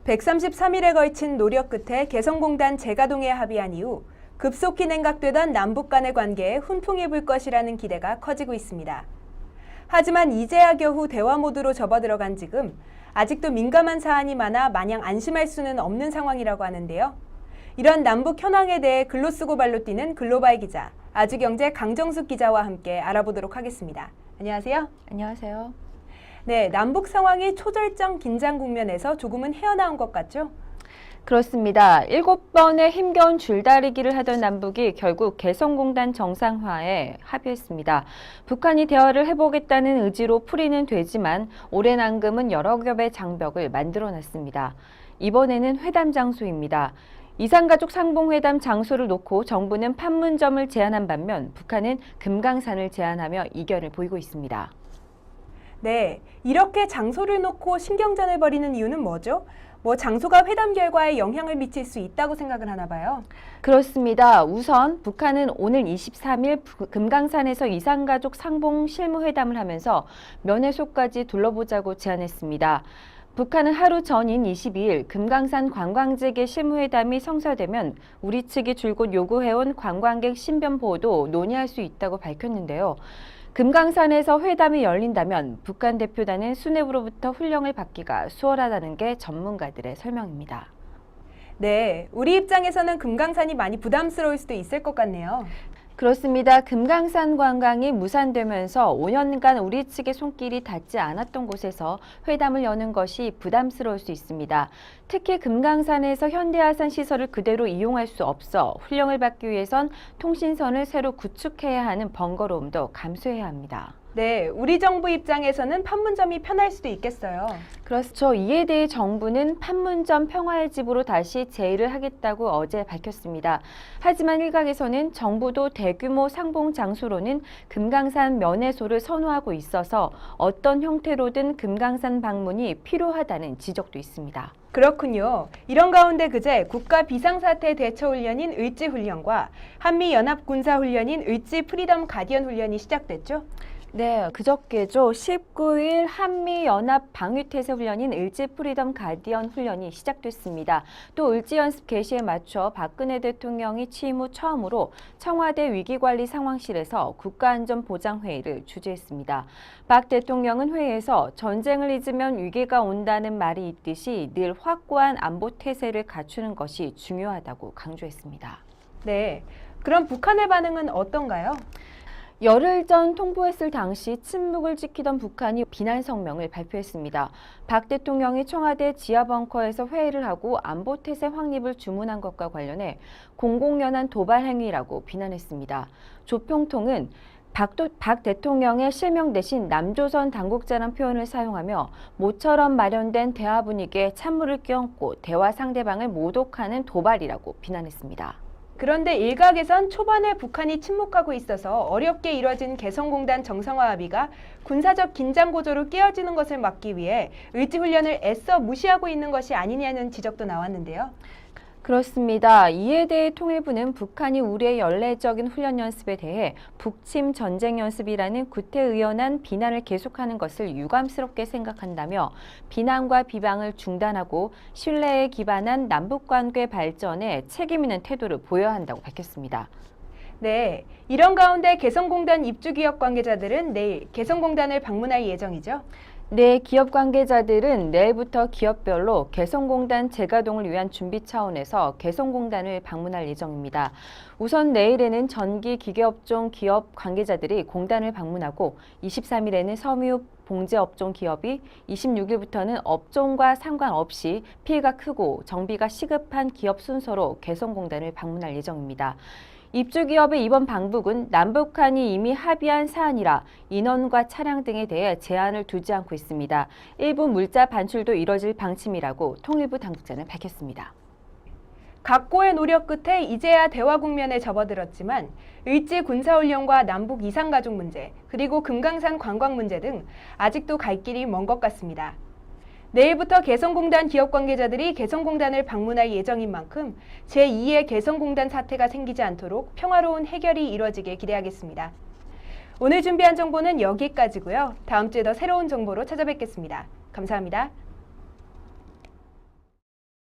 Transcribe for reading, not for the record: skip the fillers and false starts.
133일에 걸친 노력 끝에 개성공단 재가동에 합의한 이후 급속히 냉각되던 남북 간의 관계에 훈풍이 불 것이라는 기대가 커지고 있습니다. 하지만 이제야 겨우 대화 모드로 접어들어간 지금 아직도 민감한 사안이 많아 마냥 안심할 수는 없는 상황이라고 하는데요. 이런 남북 현황에 대해 글로 쓰고 발로 뛰는 글로벌 기자, 아주경제 강정숙 기자와 함께 알아보도록 하겠습니다. 안녕하세요. 안녕하세요. 네, 남북 상황이 초절정 긴장 국면에서 조금은 헤어나온 것 같죠? 그렇습니다. 7번의 힘겨운 줄다리기를 하던 남북이 결국 개성공단 정상화에 합의했습니다. 북한이 대화를 해보겠다는 의지로 풀이는 되지만 오랜 앙금은 여러 겹의 장벽을 만들어놨습니다. 이번에는 회담 장소입니다. 이산가족 상봉회담 장소를 놓고 정부는 판문점을 제안한 반면 북한은 금강산을 제안하며 이견을 보이고 있습니다. 네, 이렇게 장소를 놓고 신경전을 벌이는 이유는 뭐죠? 장소가 회담 결과에 영향을 미칠 수 있다고 생각을 하나 봐요. 그렇습니다. 우선 북한은 오늘 23일 금강산에서 이산가족 상봉 실무회담을 하면서 면회소까지 둘러보자고 제안했습니다. 북한은 하루 전인 22일 금강산 관광지계 실무회담이 성사되면 우리 측이 줄곧 요구해온 관광객 신변 보호도 논의할 수 있다고 밝혔는데요. 금강산에서 회담이 열린다면 북한 대표단은 수뇌부로부터 훈령을 받기가 수월하다는 게 전문가들의 설명입니다. 네, 우리 입장에서는 금강산이 많이 부담스러울 수도 있을 것 같네요. 그렇습니다. 금강산 관광이 무산되면서 5년간 우리 측의 손길이 닿지 않았던 곳에서 회담을 여는 것이 부담스러울 수 있습니다. 특히 금강산에서 현대화산 시설을 그대로 이용할 수 없어 훈령을 받기 위해선 통신선을 새로 구축해야 하는 번거로움도 감수해야 합니다. 네, 우리 정부 입장에서는 판문점이 편할 수도 있겠어요. 그렇죠. 이에 대해 정부는 판문점 평화의 집으로 다시 제의를 하겠다고 어제 밝혔습니다. 하지만 일각에서는 정부도 대규모 상봉 장소로는 금강산 면회소를 선호하고 있어서 어떤 형태로든 금강산 방문이 필요하다는 지적도 있습니다. 그렇군요. 이런 가운데 그제 국가 비상사태 대처훈련인 을지훈련과 한미연합군사훈련인 을지 프리덤 가디언 훈련이 시작됐죠? 네, 그저께죠. 19일 한미연합 방위태세훈련인 을지 프리덤 가디언 훈련이 시작됐습니다. 또 을지연습 개시에 맞춰 박근혜 대통령이 취임 후 처음으로 청와대 위기관리상황실에서 국가안전보장회의를 주재했습니다. 박 대통령은 회의에서 전쟁을 잊으면 위기가 온다는 말이 있듯이 늘 확고한 안보태세를 갖추는 것이 중요하다고 강조했습니다. 네, 그럼 북한의 반응은 어떤가요? 열흘 전 통보했을 당시 침묵을 지키던 북한이 비난 성명을 발표했습니다. 박 대통령이 청와대 지하벙커에서 회의를 하고 안보태세 확립을 주문한 것과 관련해 공공연한 도발 행위라고 비난했습니다. 조평통은 박 대통령의 실명 대신 남조선 당국자란 표현을 사용하며 모처럼 마련된 대화 분위기에 찬물을 끼얹고 대화 상대방을 모독하는 도발이라고 비난했습니다. 그런데 일각에선 초반에 북한이 침묵하고 있어서 어렵게 이뤄진 개성공단 정상화 합의가 군사적 긴장 고조로 깨어지는 것을 막기 위해 을지훈련을 애써 무시하고 있는 것이 아니냐는 지적도 나왔는데요. 그렇습니다. 이에 대해 통일부는 북한이 우리의 연례적인 훈련 연습에 대해 북침 전쟁 연습이라는 구태의연한 비난을 계속하는 것을 유감스럽게 생각한다며 비난과 비방을 중단하고 신뢰에 기반한 남북관계 발전에 책임 있는 태도를 보여야 한다고 밝혔습니다. 네, 이런 가운데 개성공단 입주기업 관계자들은 내일 개성공단을 방문할 예정이죠. 네, 기업 관계자들은 내일부터 기업별로 개성공단 재가동을 위한 준비 차원에서 개성공단을 방문할 예정입니다. 우선 내일에는 전기 기계업종 기업 관계자들이 공단을 방문하고 23일에는 섬유 봉제업종 기업이 26일부터는 업종과 상관없이 피해가 크고 정비가 시급한 기업 순서로 개성공단을 방문할 예정입니다. 입주기업의 이번 방북은 남북한이 이미 합의한 사안이라 인원과 차량 등에 대해 제한을 두지 않고 있습니다. 일부 물자 반출도 이뤄질 방침이라고 통일부 당국자는 밝혔습니다. 각고의 노력 끝에 이제야 대화 국면에 접어들었지만 을지 군사훈련과 남북 이산가족 문제, 그리고 금강산 관광 문제 등 아직도 갈 길이 먼 것 같습니다. 내일부터 개성공단 기업 관계자들이 개성공단을 방문할 예정인 만큼 제2의 개성공단 사태가 생기지 않도록 평화로운 해결이 이뤄지길 기대하겠습니다. 오늘 준비한 정보는 여기까지고요. 다음 주에 더 새로운 정보로 찾아뵙겠습니다. 감사합니다.